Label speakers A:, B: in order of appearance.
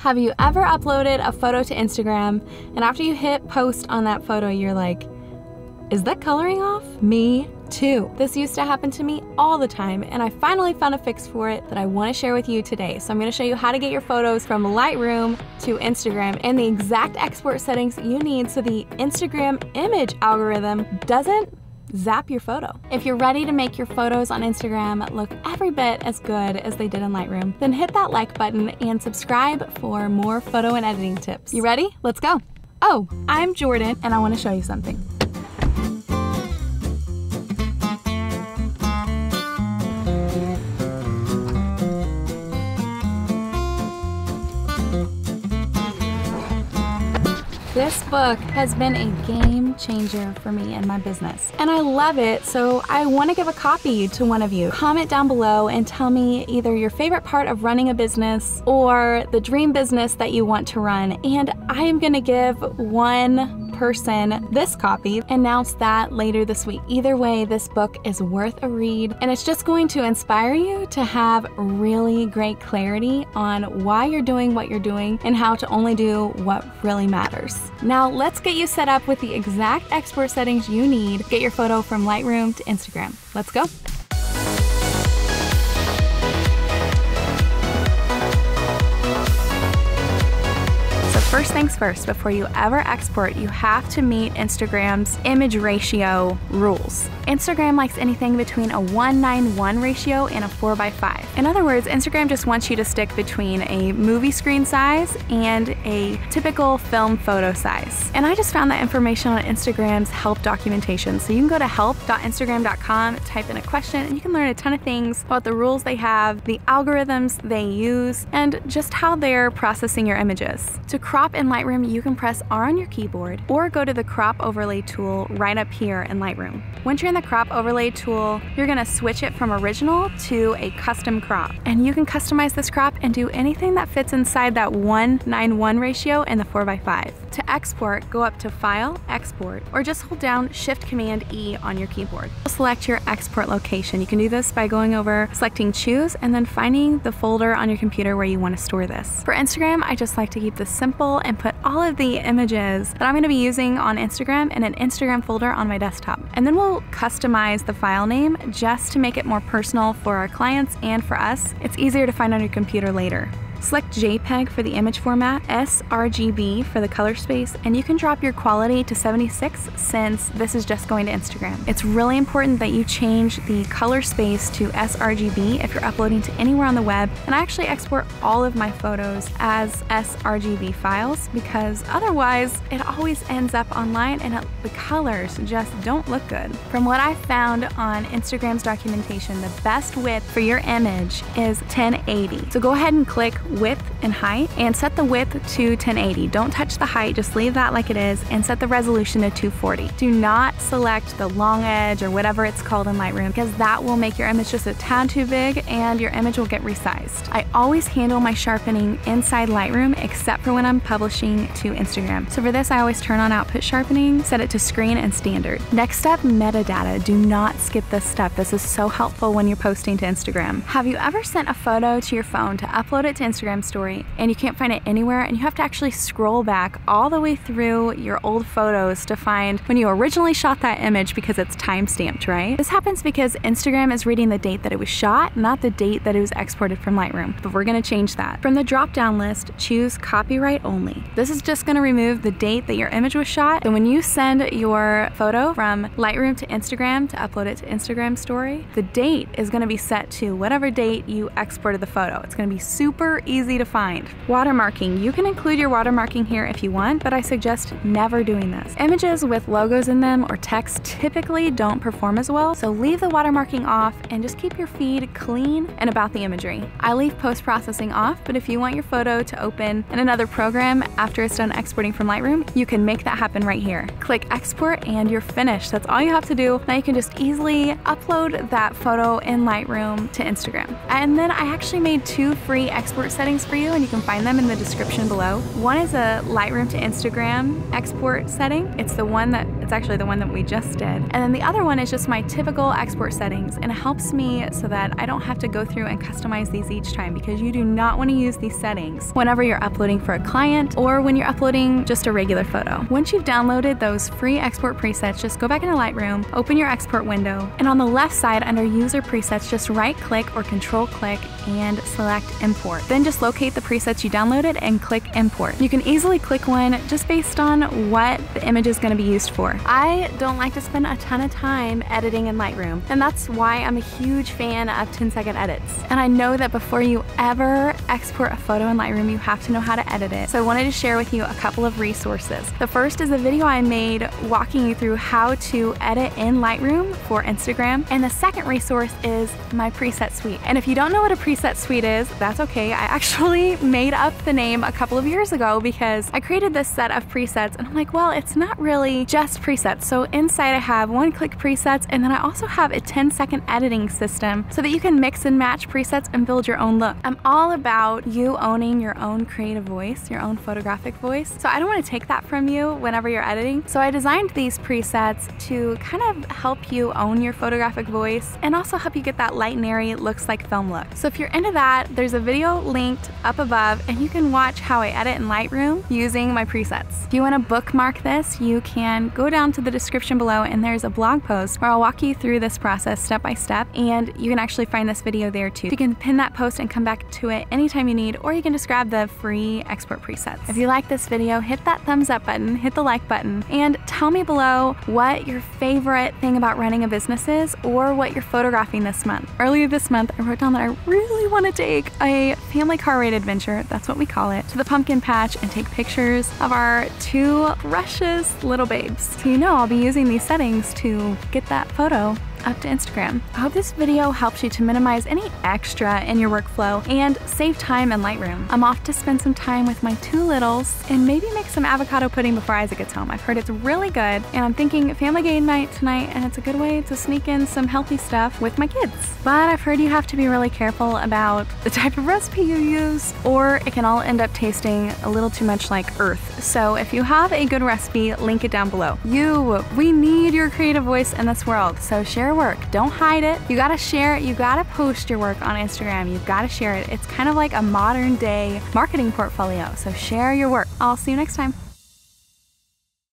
A: Have you ever uploaded a photo to Instagram and after you hit post on that photo, you're like, is that coloring off? Me too. This used to happen to me all the time, and I finally found a fix for it that I want to share with you today. So I'm going to show you how to get your photos from Lightroom to Instagram and the exact export settings you need so the Instagram image algorithm doesn't zap your photo. If you're ready to make your photos on Instagram look every bit as good as they did in Lightroom, then hit that like button and subscribe for more photo and editing tips. You ready? Let's go. Oh, I'm Jordan and I want to show you something. This book has been a game changer for me and my business, and I love it, so I want to give a copy to one of you. Comment down below and tell me either your favorite part of running a business or the dream business that you want to run, and I am going to give one person this copy, announce that later this week. Either way, this book is worth a read, and it's just going to inspire you to have really great clarity on why you're doing what you're doing and how to only do what really matters. Now let's get you set up with the exact export settings you need to get your photo from Lightroom to Instagram. Let's go. First things first, before you ever export, you have to meet Instagram's image ratio rules. Instagram likes anything between a 1:1 ratio and a 4:5. In other words, Instagram just wants you to stick between a movie screen size and a typical film photo size. And I just found that information on Instagram's help documentation. So you can go to help.instagram.com, type in a question, and you can learn a ton of things about the rules they have, the algorithms they use, and just how they're processing your images. To crop in Lightroom, you can press R on your keyboard or go to the crop overlay tool right up here in Lightroom. Once you're in the crop overlay tool, you're gonna switch it from original to a custom crop. And you can customize this crop and do anything that fits inside that 1:1 ratio and the 4:5. To export, go up to File, Export, or just hold down Shift-Command-E on your keyboard. Select your export location. You can do this by going over, selecting Choose, and then finding the folder on your computer where you want to store this. For Instagram, I just like to keep this simple and put all of the images that I'm going to be using on Instagram in an Instagram folder on my desktop. And then we'll customize the file name just to make it more personal for our clients and for us. It's easier to find on your computer later. Select JPEG for the image format, sRGB for the color space, and you can drop your quality to 76 since this is just going to Instagram. It's really important that you change the color space to sRGB if you're uploading to anywhere on the web, and I actually export all of my photos as sRGB files because otherwise it always ends up online and the colors just don't look good. From what I found on Instagram's documentation, the best width for your image is 1080. So go ahead and click width and height and set the width to 1080. Don't touch the height, just leave that like it is and set the resolution to 240. Do not select the long edge or whatever it's called in Lightroom because that will make your image just a tad too big and your image will get resized. I always handle my sharpening inside Lightroom except for when I'm publishing to Instagram. So for this, I always turn on output sharpening, set it to screen and standard. Next up, metadata. Do not skip this step. This is so helpful when you're posting to Instagram. Have you ever sent a photo to your phone to upload it to Instagram story and you can't find it anywhere and you have to actually scroll back all the way through your old photos to find when you originally shot that image because it's time-stamped, right? This happens because Instagram is reading the date that it was shot, not the date that it was exported from Lightroom, but we're gonna change that. From the drop-down list, choose copyright only. This is just gonna remove the date that your image was shot, and when you send your photo from Lightroom to Instagram to upload it to Instagram story, the date is gonna be set to whatever date you exported the photo. It's gonna be super easy to find. Watermarking. You can include your watermarking here if you want, but I suggest never doing this. Images with logos in them or text typically don't perform as well, so leave the watermarking off and just keep your feed clean and about the imagery. I leave post-processing off, but if you want your photo to open in another program after it's done exporting from Lightroom, you can make that happen right here. Click export and you're finished. That's all you have to do. Now you can just easily upload that photo in Lightroom to Instagram. And then I actually made 2 free export settings for you, and you can find them in the description below. One is a Lightroom to Instagram export setting. It's the one that it's actually the one that we just did. And then the other one is just my typical export settings, and it helps me so that I don't have to go through and customize these each time, because you do not want to use these settings whenever you're uploading for a client or when you're uploading just a regular photo. Once you've downloaded those free export presets, just go back into Lightroom, open your export window, and on the left side under user presets, just right click or control click and select import. Then just locate the presets you downloaded and click import. You can easily click one just based on what the image is going to be used for. I don't like to spend a ton of time editing in Lightroom, and that's why I'm a huge fan of 10-second edits. And I know that before you ever export a photo in Lightroom, you have to know how to edit it. So I wanted to share with you a couple of resources. The first is a video I made walking you through how to edit in Lightroom for Instagram. And the second resource is my preset suite. And if you don't know what a preset suite is, that's okay. I actually made up the name a couple of years ago because I created this set of presets and I'm like, well, it's not really just presets. So inside I have one-click presets, and then I also have a 10-second editing system so that you can mix and match presets and build your own look. I'm all about you owning your own creative voice, your own photographic voice. So I don't want to take that from you whenever you're editing. So I designed these presets to kind of help you own your photographic voice and also help you get that light and airy, looks like film look. So if you're into that, there's a video linked up above and you can watch how I edit in Lightroom using my presets. If you want to bookmark this, you can go down to the description below and there's a blog post where I'll walk you through this process step by step, and you can actually find this video there too. You can pin that post and come back to it anytime you need, or you can just grab the free export presets. If you like this video, hit that thumbs up button, hit the like button, and tell me below what your favorite thing about running a business is, or what you're photographing this month. Earlier this month, I wrote down that I really want to take a family car ride adventure, that's what we call it, to the pumpkin patch and take pictures of our two precious little babes. So you know I'll be using these settings to get that photo up to Instagram. I hope this video helps you to minimize any extra in your workflow and save time in Lightroom. I'm off to spend some time with my two littles and maybe make some avocado pudding before Isaac gets home. I've heard it's really good, and I'm thinking family game night tonight, and it's a good way to sneak in some healthy stuff with my kids. But I've heard you have to be really careful about the type of recipe you use, or it can all end up tasting a little too much like earth. So if you have a good recipe, link it down below. We need your creative voice in this world, so share work. Don't hide it. You gotta share it. You gotta post your work on Instagram. You've gotta share it. It's kind of like a modern day marketing portfolio. So share your work. I'll see you next time.